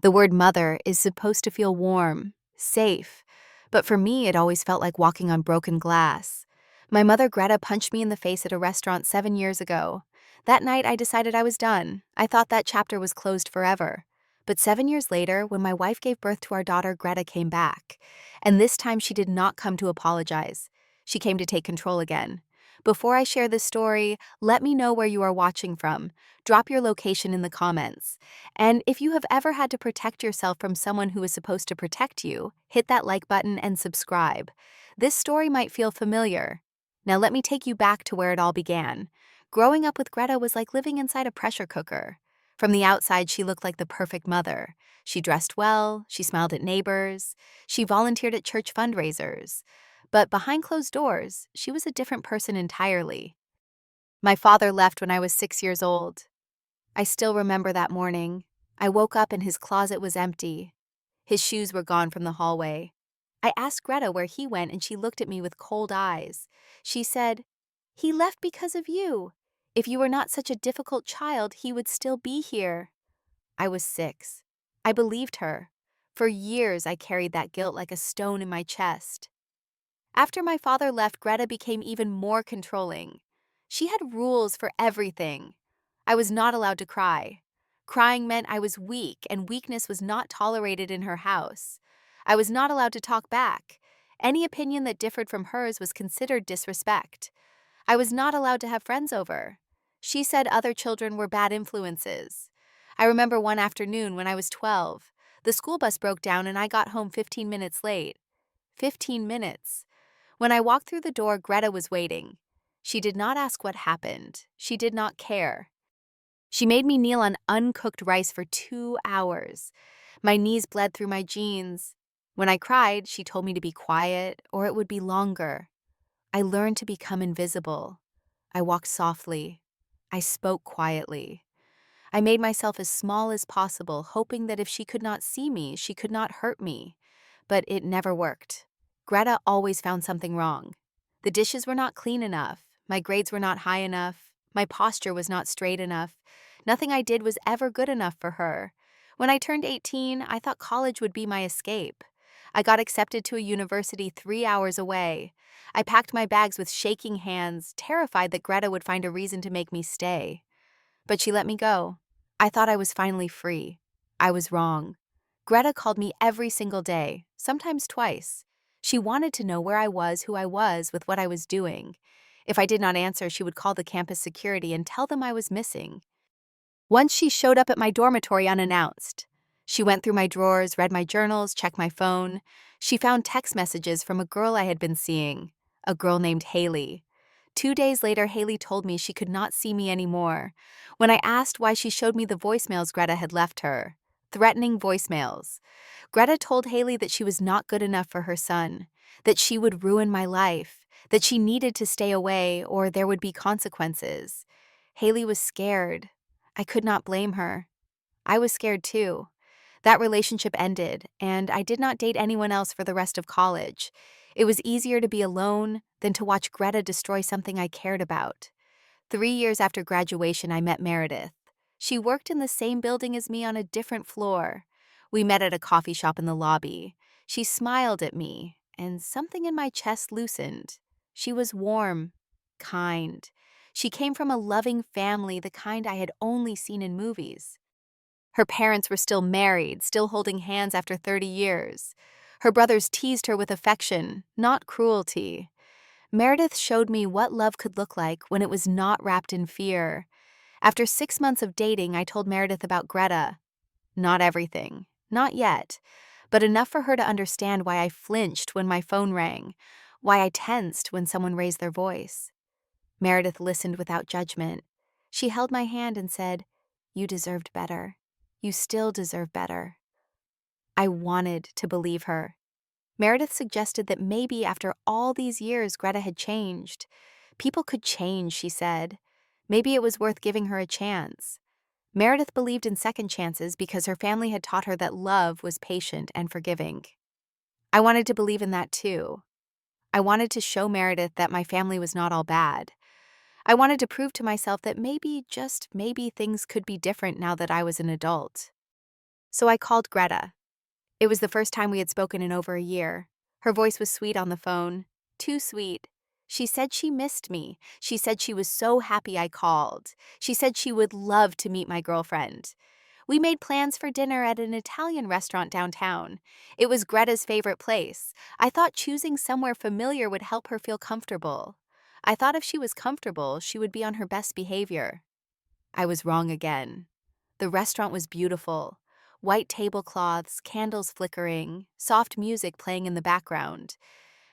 The word mother is supposed to feel warm, safe, but for me it always felt like walking on broken glass. My mother Greta punched me in the face at a restaurant 7 years ago. That night I decided I was done. I thought that chapter was closed forever. But 7 years later, when my wife gave birth to our daughter, Greta came back. And this time she did not come to apologize. She came to take control again. Before I share this story, let me know where you are watching from. Drop your location in the comments. And if you have ever had to protect yourself from someone who is supposed to protect you, hit that like button and subscribe. This story might feel familiar. Now let me take you back to where it all began. Growing up with Greta was like living inside a pressure cooker. From the outside, she looked like the perfect mother. She dressed well, she smiled at neighbors, she volunteered at church fundraisers. But behind closed doors, she was a different person entirely. My father left when I was 6 years old. I still remember that morning. I woke up and his closet was empty. His shoes were gone from the hallway. I asked Greta where he went and she looked at me with cold eyes. She said, "He left because of you. If you were not such a difficult child, he would still be here." I was 6. I believed her. For years, I carried that guilt like a stone in my chest. After my father left, Greta became even more controlling. She had rules for everything. I was not allowed to cry. Crying meant I was weak, and weakness was not tolerated in her house. I was not allowed to talk back. Any opinion that differed from hers was considered disrespect. I was not allowed to have friends over. She said other children were bad influences. I remember one afternoon when I was 12. The school bus broke down and I got home 15 minutes late. 15 minutes. When I walked through the door, Greta was waiting. She did not ask what happened. She did not care. She made me kneel on uncooked rice for 2 hours. My knees bled through my jeans. When I cried, she told me to be quiet or it would be longer. I learned to become invisible. I walked softly. I spoke quietly. I made myself as small as possible, hoping that if she could not see me, she could not hurt me. But it never worked. Greta always found something wrong. The dishes were not clean enough. My grades were not high enough. My posture was not straight enough. Nothing I did was ever good enough for her. When I turned 18, I thought college would be my escape. I got accepted to a university 3 hours away. I packed my bags with shaking hands, terrified that Greta would find a reason to make me stay. But she let me go. I thought I was finally free. I was wrong. Greta called me every single day, sometimes twice. She wanted to know where I was, who I was, with what I was doing. If I did not answer, she would call the campus security and tell them I was missing. Once she showed up at my dormitory unannounced. She went through my drawers, read my journals, checked my phone. She found text messages from a girl I had been seeing, a girl named Haley. 2 days later, Haley told me she could not see me anymore. When I asked why, she showed me the voicemails Greta had left her. Threatening voicemails. Greta told Haley that she was not good enough for her son, that she would ruin my life, that she needed to stay away or there would be consequences. Haley was scared. I could not blame her. I was scared too. That relationship ended, and I did not date anyone else for the rest of college. It was easier to be alone than to watch Greta destroy something I cared about. 3 years after graduation, I met Meredith. She worked in the same building as me on a different floor. We met at a coffee shop in the lobby. She smiled at me, and something in my chest loosened. She was warm, kind. She came from a loving family, the kind I had only seen in movies. Her parents were still married, still holding hands after 30 years. Her brothers teased her with affection, not cruelty. Meredith showed me what love could look like when it was not wrapped in fear. After 6 months of dating, I told Meredith about Greta. Not everything, not yet, but enough for her to understand why I flinched when my phone rang, why I tensed when someone raised their voice. Meredith listened without judgment. She held my hand and said, "You deserved better. You still deserve better." I wanted to believe her. Meredith suggested that maybe after all these years, Greta had changed. People could change, she said. Maybe it was worth giving her a chance. Meredith believed in second chances because her family had taught her that love was patient and forgiving. I wanted to believe in that too. I wanted to show Meredith that my family was not all bad. I wanted to prove to myself that maybe, just maybe, things could be different now that I was an adult. So I called Greta. It was the first time we had spoken in over a year. Her voice was sweet on the phone. Too sweet. She said she missed me. She said she was so happy I called. She said she would love to meet my girlfriend. We made plans for dinner at an Italian restaurant downtown. It was Greta's favorite place. I thought choosing somewhere familiar would help her feel comfortable. I thought if she was comfortable, she would be on her best behavior. I was wrong again. The restaurant was beautiful. White tablecloths, candles flickering, soft music playing in the background.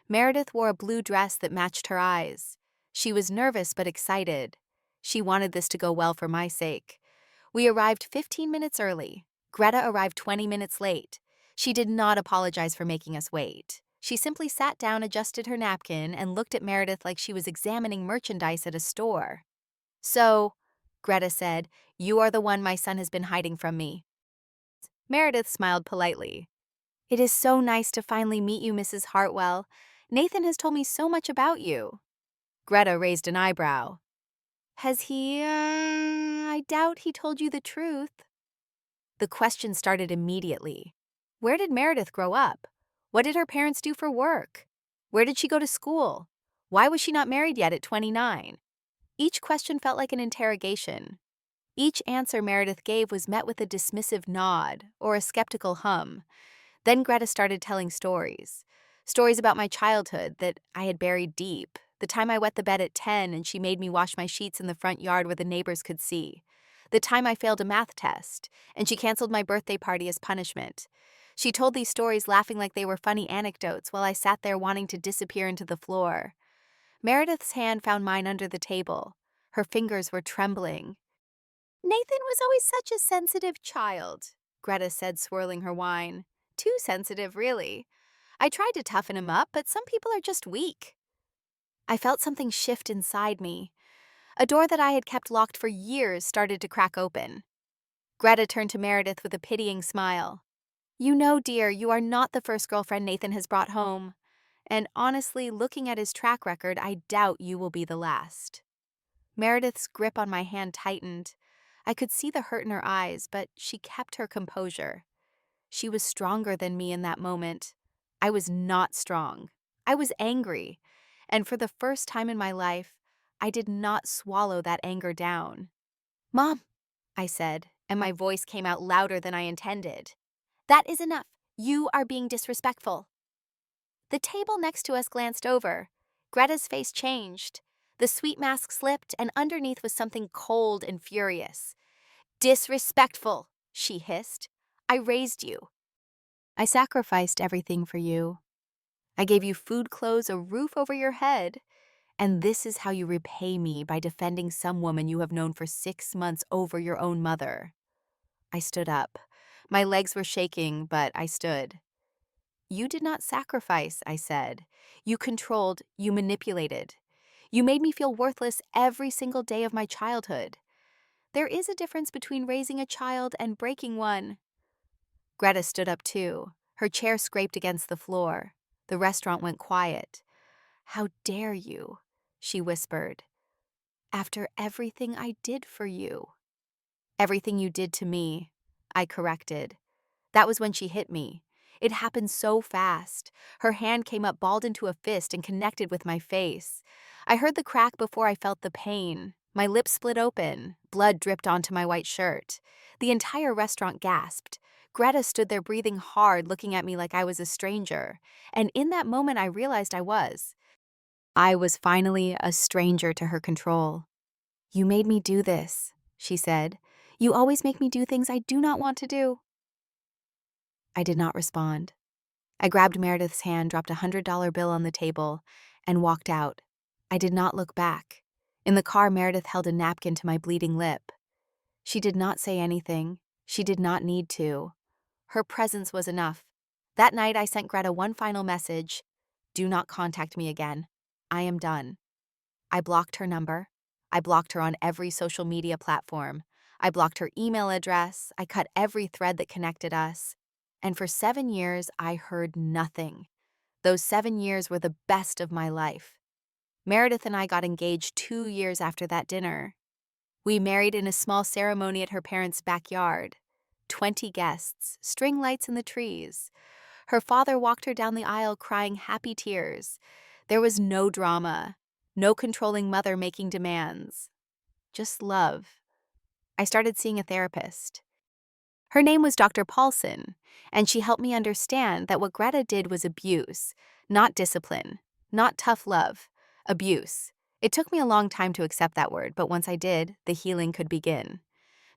Meredith wore a blue dress that matched her eyes. She was nervous but excited. She wanted this to go well for my sake. We arrived 15 minutes early. Greta arrived 20 minutes late. She did not apologize for making us wait. She simply sat down, adjusted her napkin, and looked at Meredith like she was examining merchandise at a store. "So," Greta said, "you are the one my son has been hiding from me." Meredith smiled politely. "It is so nice to finally meet you, Mrs. Hartwell. Nathan has told me so much about you." Greta raised an eyebrow. "Has he, I doubt he told you the truth." The question started immediately. Where did Meredith grow up? What did her parents do for work? Where did she go to school? Why was she not married yet at 29? Each question felt like an interrogation. Each answer Meredith gave was met with a dismissive nod or a skeptical hum. Then Greta started telling stories. Stories about my childhood that I had buried deep. The time I wet the bed at 10 and she made me wash my sheets in the front yard where the neighbors could see. The time I failed a math test and she canceled my birthday party as punishment. She told these stories laughing like they were funny anecdotes while I sat there wanting to disappear into the floor. Meredith's hand found mine under the table. Her fingers were trembling. "Nathan was always such a sensitive child," Greta said, swirling her wine. "Too sensitive, really. I tried to toughen him up, but some people are just weak." I felt something shift inside me. A door that I had kept locked for years started to crack open. Greta turned to Meredith with a pitying smile. "You know, dear, you are not the first girlfriend Nathan has brought home. And honestly, looking at his track record, I doubt you will be the last." Meredith's grip on my hand tightened. I could see the hurt in her eyes, but she kept her composure. She was stronger than me in that moment. I was not strong. I was angry. And for the first time in my life, I did not swallow that anger down. "Mom," I said, and my voice came out louder than I intended. "That is enough. You are being disrespectful." The table next to us glanced over. Greta's face changed. The sweet mask slipped, and underneath was something cold and furious. "Disrespectful," she hissed. "I raised you. I sacrificed everything for you. I gave you food, clothes, a roof over your head. And this is how you repay me by defending some woman you have known for 6 months over your own mother." I stood up. My legs were shaking, but I stood. "You did not sacrifice," I said. "You controlled, you manipulated. You made me feel worthless every single day of my childhood. There is a difference between raising a child and breaking one." Greta stood up too. Her chair scraped against the floor. The restaurant went quiet. "How dare you?" she whispered. "After everything I did for you." "Everything you did to me," I corrected. That was when she hit me. It happened so fast. Her hand came up balled into a fist and connected with my face. I heard the crack before I felt the pain. My lips split open. Blood dripped onto my white shirt. The entire restaurant gasped. Greta stood there breathing hard, looking at me like I was a stranger. And in that moment, I realized I was. I was finally a stranger to her control. "You made me do this," she said. "You always make me do things I do not want to do." I did not respond. I grabbed Meredith's hand, dropped a $100 bill on the table, and walked out. I did not look back. In the car, Meredith held a napkin to my bleeding lip. She did not say anything. She did not need to. Her presence was enough. That night, I sent Greta one final message: "Do not contact me again. I am done." I blocked her number. I blocked her on every social media platform. I blocked her email address. I cut every thread that connected us. And for 7 years, I heard nothing. Those 7 years were the best of my life. Meredith and I got engaged 2 years after that dinner. We married in a small ceremony at her parents' backyard. 20 guests, string lights in the trees. Her father walked her down the aisle crying happy tears. There was no drama, no controlling mother making demands. Just love. I started seeing a therapist. Her name was Dr. Paulson, and she helped me understand that what Greta did was abuse, not discipline, not tough love, abuse. It took me a long time to accept that word, but once I did, the healing could begin.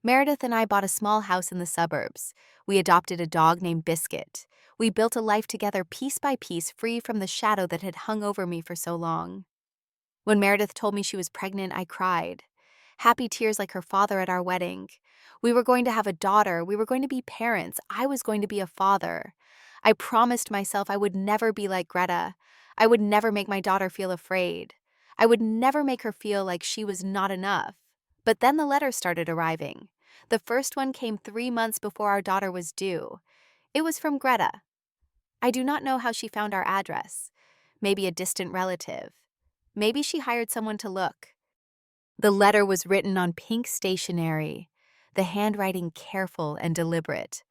Meredith and I bought a small house in the suburbs. We adopted a dog named Biscuit. We built a life together piece by piece, free from the shadow that had hung over me for so long. When Meredith told me she was pregnant, I cried. Happy tears like her father at our wedding. We were going to have a daughter. We were going to be parents. I was going to be a father. I promised myself I would never be like Greta. I would never make my daughter feel afraid. I would never make her feel like she was not enough. But then the letters started arriving. The first one came 3 months before our daughter was due. It was from Greta. I do not know how she found our address. Maybe a distant relative. Maybe she hired someone to look. The letter was written on pink stationery, the handwriting careful and deliberate.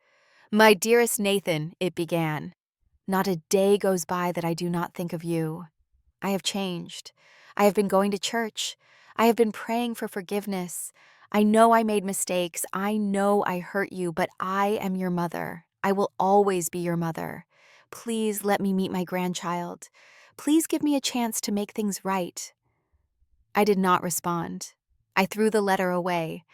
"My dearest Nathan," it began. "Not a day goes by that I do not think of you. I have changed. I have been going to church. I have been praying for forgiveness. I know I made mistakes. I know I hurt you, but I am your mother. I will always be your mother. Please let me meet my grandchild. Please give me a chance to make things right." I did not respond. I threw the letter away.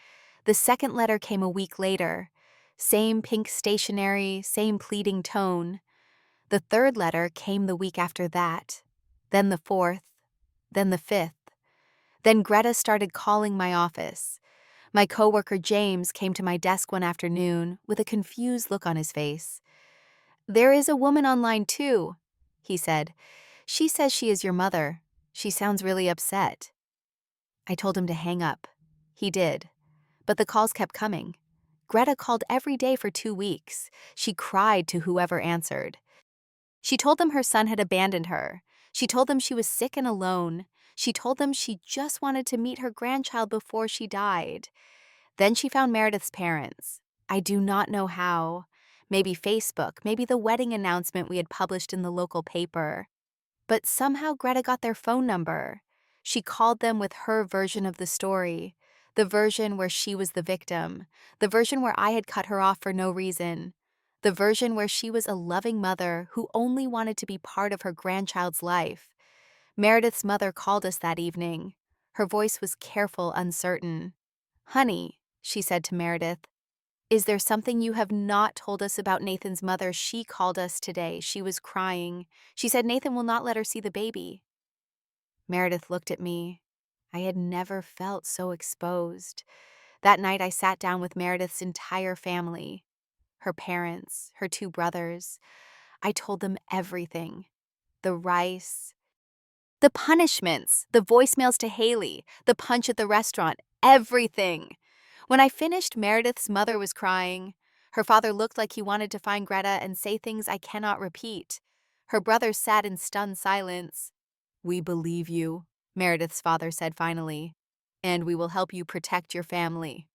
The second letter came a week later. Same pink stationery, same pleading tone. The third letter came the week after that. Then the fourth. Then the fifth. Then Greta started calling my office. My coworker James came to my desk one afternoon with a confused look on his face. "There is a woman online too," he said. "She says she is your mother. She sounds really upset." I told him to hang up. He did. But the calls kept coming. Greta called every day for 2 weeks. She cried to whoever answered. She told them her son had abandoned her. She told them she was sick and alone. She told them she just wanted to meet her grandchild before she died. Then she found Meredith's parents. I do not know how. Maybe Facebook, maybe the wedding announcement we had published in the local paper. But somehow Greta got their phone number. She called them with her version of the story, the version where she was the victim, the version where I had cut her off for no reason, the version where she was a loving mother who only wanted to be part of her grandchild's life. Meredith's mother called us that evening. Her voice was careful, uncertain. "Honey," she said to Meredith, "is there something you have not told us about Nathan's mother? She called us today. She was crying. She said Nathan will not let her see the baby." Meredith looked at me. I had never felt so exposed. That night I sat down with Meredith's entire family, her parents, her 2 brothers. I told them everything. The rice, the punishments, the voicemails to Haley, the punch at the restaurant, everything. When I finished, Meredith's mother was crying. Her father looked like he wanted to find Greta and say things I cannot repeat. Her brothers sat in stunned silence. "We believe you," Meredith's father said finally, "and we will help you protect your family."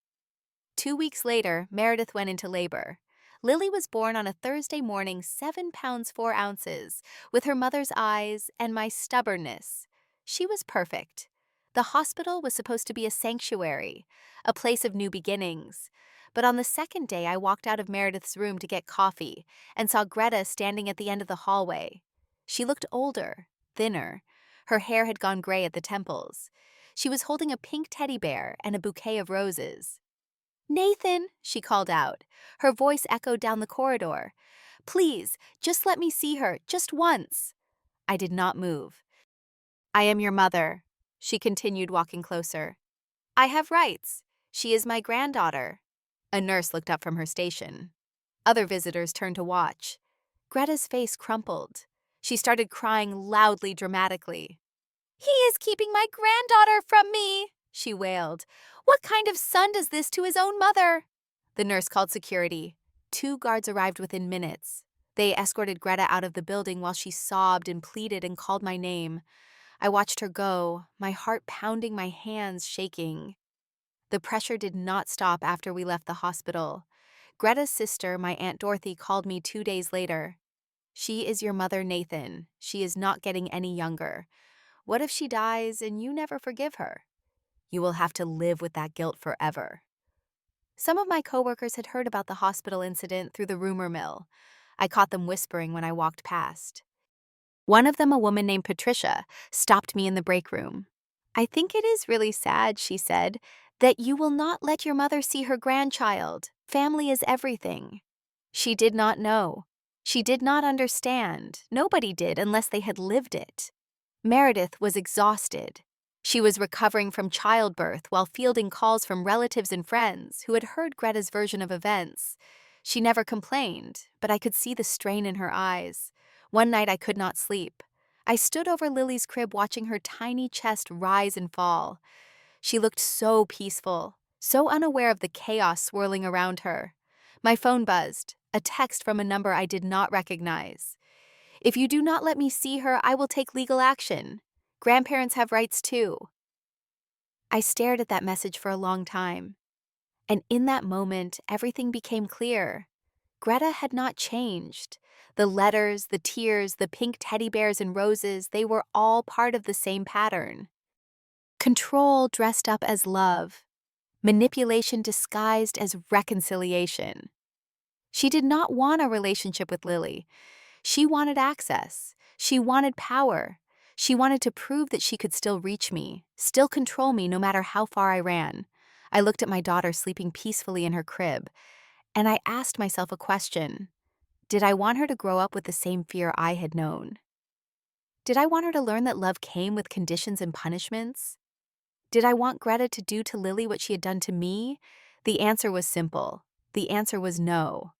2 weeks later, Meredith went into labor. Lily was born on a Thursday morning, 7 pounds 4 ounces, with her mother's eyes and my stubbornness. She was perfect. The hospital was supposed to be a sanctuary, a place of new beginnings. But on the second day, I walked out of Meredith's room to get coffee and saw Greta standing at the end of the hallway. She looked older, thinner. Her hair had gone gray at the temples. She was holding a pink teddy bear and a bouquet of roses. "Nathan," she called out. Her voice echoed down the corridor. "Please, just let me see her, just once." I did not move. "I am your mother," she continued, walking closer. "I have rights. She is my granddaughter." A nurse looked up from her station. Other visitors turned to watch. Greta's face crumpled. She started crying loudly, dramatically. "He is keeping my granddaughter from me," she wailed. "What kind of son does this to his own mother?" The nurse called security. 2 guards arrived within minutes. They escorted Greta out of the building while she sobbed and pleaded and called my name. I watched her go, my heart pounding, my hands shaking. The pressure did not stop after we left the hospital. Greta's sister, my Aunt Dorothy, called me 2 days later. She is your mother, Nathan. She is not getting any younger. What if she dies and you never forgive her? You will have to live with that guilt forever. Some of my coworkers had heard about the hospital incident through the rumor mill. I caught them whispering when I walked past. One of them, a woman named Patricia, stopped me in the break room. I think it is really sad, she said, that you will not let your mother see her grandchild. Family is everything. She did not know. She did not understand. Nobody did unless they had lived it. Meredith was exhausted. She was recovering from childbirth while fielding calls from relatives and friends who had heard Greta's version of events. She never complained, but I could see the strain in her eyes. One night I could not sleep. I stood over Lily's crib watching her tiny chest rise and fall. She looked so peaceful, so unaware of the chaos swirling around her. My phone buzzed, a text from a number I did not recognize. If you do not let me see her, I will take legal action. Grandparents have rights too. I stared at that message for a long time. And in that moment, everything became clear. Greta had not changed. The letters, the tears, the pink teddy bears and roses, they were all part of the same pattern. Control dressed up as love. Manipulation disguised as reconciliation. She did not want a relationship with Lily. She wanted access. She wanted power. She wanted to prove that she could still reach me, still control me no matter how far I ran. I looked at my daughter sleeping peacefully in her crib, and I asked myself a question. Did I want her to grow up with the same fear I had known? Did I want her to learn that love came with conditions and punishments? Did I want Greta to do to Lily what she had done to me? The answer was simple. The answer was no.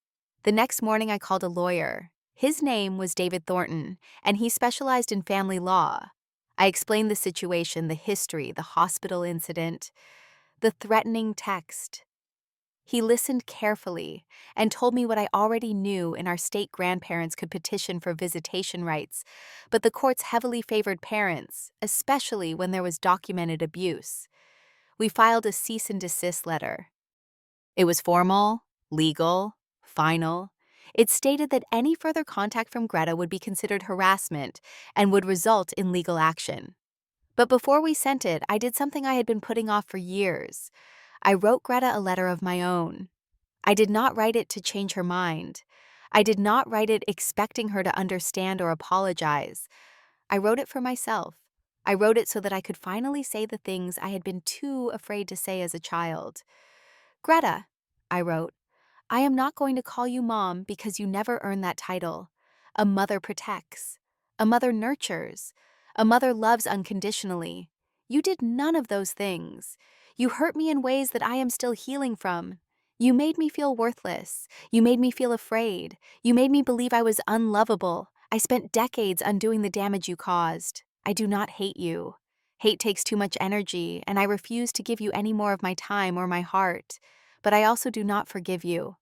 The next morning I called a lawyer. His name was David Thornton, and he specialized in family law. I explained the situation, the history, the hospital incident, the threatening text. He listened carefully and told me what I already knew: in our state, grandparents could petition for visitation rights, but the courts heavily favored parents, especially when there was documented abuse. We filed a cease and desist letter. It was formal, legal, final. It stated that any further contact from Greta would be considered harassment and would result in legal action. But before we sent it, I did something I had been putting off for years. I wrote Greta a letter of my own. I did not write it to change her mind. I did not write it expecting her to understand or apologize. I wrote it for myself. I wrote it so that I could finally say the things I had been too afraid to say as a child. Greta, I wrote, I am not going to call you mom because you never earned that title. A mother protects. A mother nurtures. A mother loves unconditionally. You did none of those things. You hurt me in ways that I am still healing from. You made me feel worthless. You made me feel afraid. You made me believe I was unlovable. I spent decades undoing the damage you caused. I do not hate you. Hate takes too much energy, and I refuse to give you any more of my time or my heart. But I also do not forgive you.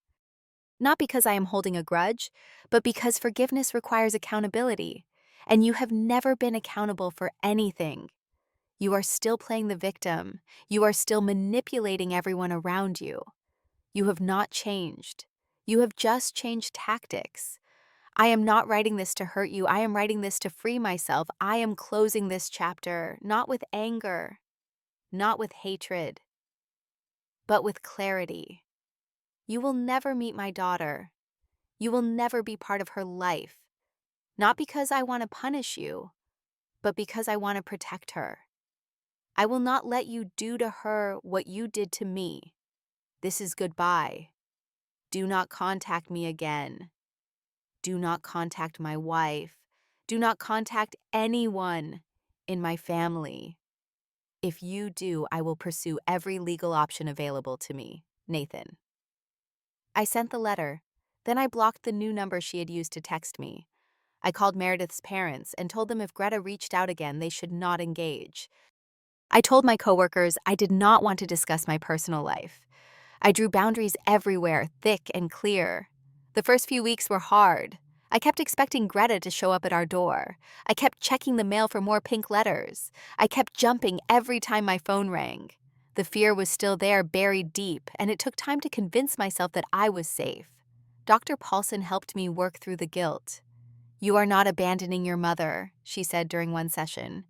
Not because I am holding a grudge, but because forgiveness requires accountability, and you have never been accountable for anything. You are still playing the victim. You are still manipulating everyone around you. You have not changed. You have just changed tactics. I am not writing this to hurt you. I am writing this to free myself. I am closing this chapter, not with anger, not with hatred, but with clarity. You will never meet my daughter. You will never be part of her life. Not because I want to punish you, but because I want to protect her. I will not let you do to her what you did to me. This is goodbye. Do not contact me again. Do not contact my wife. Do not contact anyone in my family. If you do, I will pursue every legal option available to me. Nathan. I sent the letter. Then I blocked the new number she had used to text me. I called Meredith's parents and told them if Greta reached out again, they should not engage. I told my coworkers I did not want to discuss my personal life. I drew boundaries everywhere, thick and clear. The first few weeks were hard. I kept expecting Greta to show up at our door. I kept checking the mail for more pink letters. I kept jumping every time my phone rang. The fear was still there, buried deep, and it took time to convince myself that I was safe. Dr. Paulson helped me work through the guilt. "You are not abandoning your mother," she said during one session.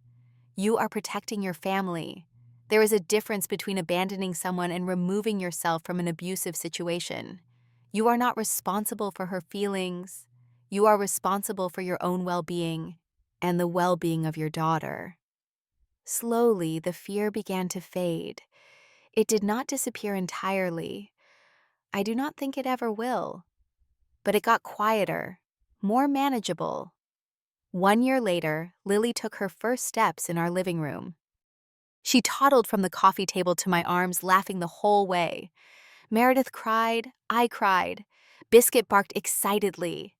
"You are protecting your family. There is a difference between abandoning someone and removing yourself from an abusive situation. You are not responsible for her feelings. You are responsible for your own well-being and the well-being of your daughter." Slowly, the fear began to fade. It did not disappear entirely. I do not think it ever will. But it got quieter, more manageable. 1 year later, Lily took her first steps in our living room. She toddled from the coffee table to my arms, laughing the whole way. Meredith cried, I cried. Biscuit barked excitedly.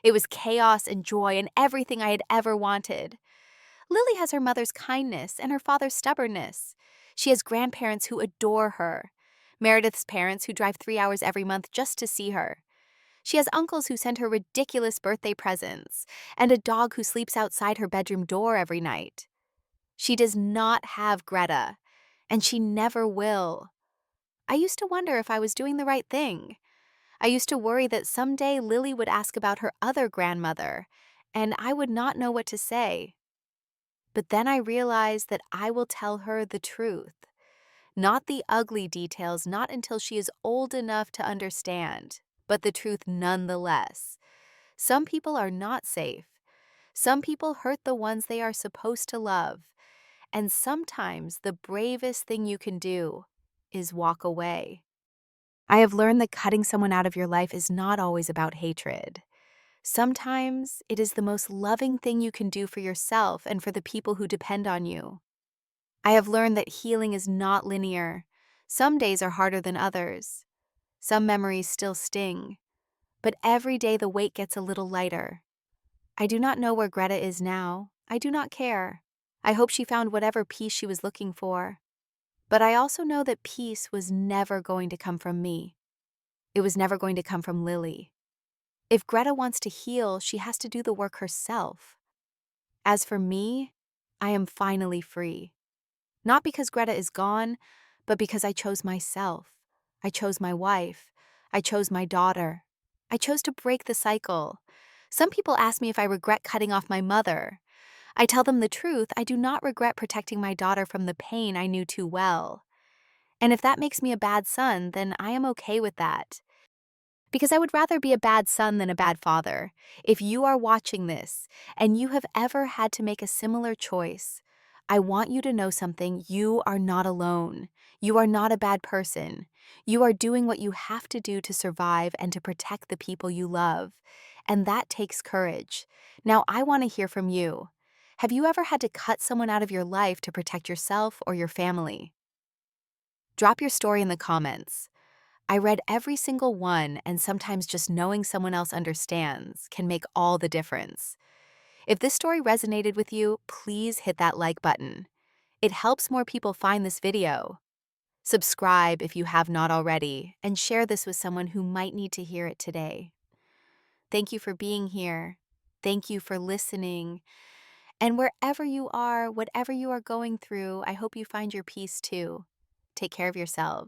It was chaos and joy and everything I had ever wanted. Lily has her mother's kindness and her father's stubbornness. She has grandparents who adore her. Meredith's parents who drive 3 hours every month just to see her. She has uncles who send her ridiculous birthday presents, and a dog who sleeps outside her bedroom door every night. She does not have Greta, and she never will. I used to wonder if I was doing the right thing. I used to worry that someday Lily would ask about her other grandmother, and I would not know what to say. But then I realized that I will tell her the truth. Not the ugly details, not until she is old enough to understand, but the truth nonetheless. Some people are not safe. Some people hurt the ones they are supposed to love. And sometimes the bravest thing you can do is walk away. I have learned that cutting someone out of your life is not always about hatred. Sometimes it is the most loving thing you can do for yourself and for the people who depend on you. I have learned that healing is not linear. Some days are harder than others. Some memories still sting. But every day the weight gets a little lighter. I do not know where Greta is now. I do not care. I hope she found whatever peace she was looking for. But I also know that peace was never going to come from me. It was never going to come from Lily. If Greta wants to heal, she has to do the work herself. As for me, I am finally free. Not because Greta is gone, but because I chose myself. I chose my wife. I chose my daughter. I chose to break the cycle. Some people ask me if I regret cutting off my mother. I tell them the truth, I do not regret protecting my daughter from the pain I knew too well. And if that makes me a bad son, then I am okay with that. Because I would rather be a bad son than a bad father. If you are watching this and you have ever had to make a similar choice, I want you to know something. You are not alone. You are not a bad person. You are doing what you have to do to survive and to protect the people you love. And that takes courage. Now, I want to hear from you. Have you ever had to cut someone out of your life to protect yourself or your family? Drop your story in the comments. I read every single one, and sometimes just knowing someone else understands can make all the difference. If this story resonated with you, please hit that like button. It helps more people find this video. Subscribe if you have not already, and share this with someone who might need to hear it today. Thank you for being here. Thank you for listening. And wherever you are, whatever you are going through, I hope you find your peace too. Take care of yourselves.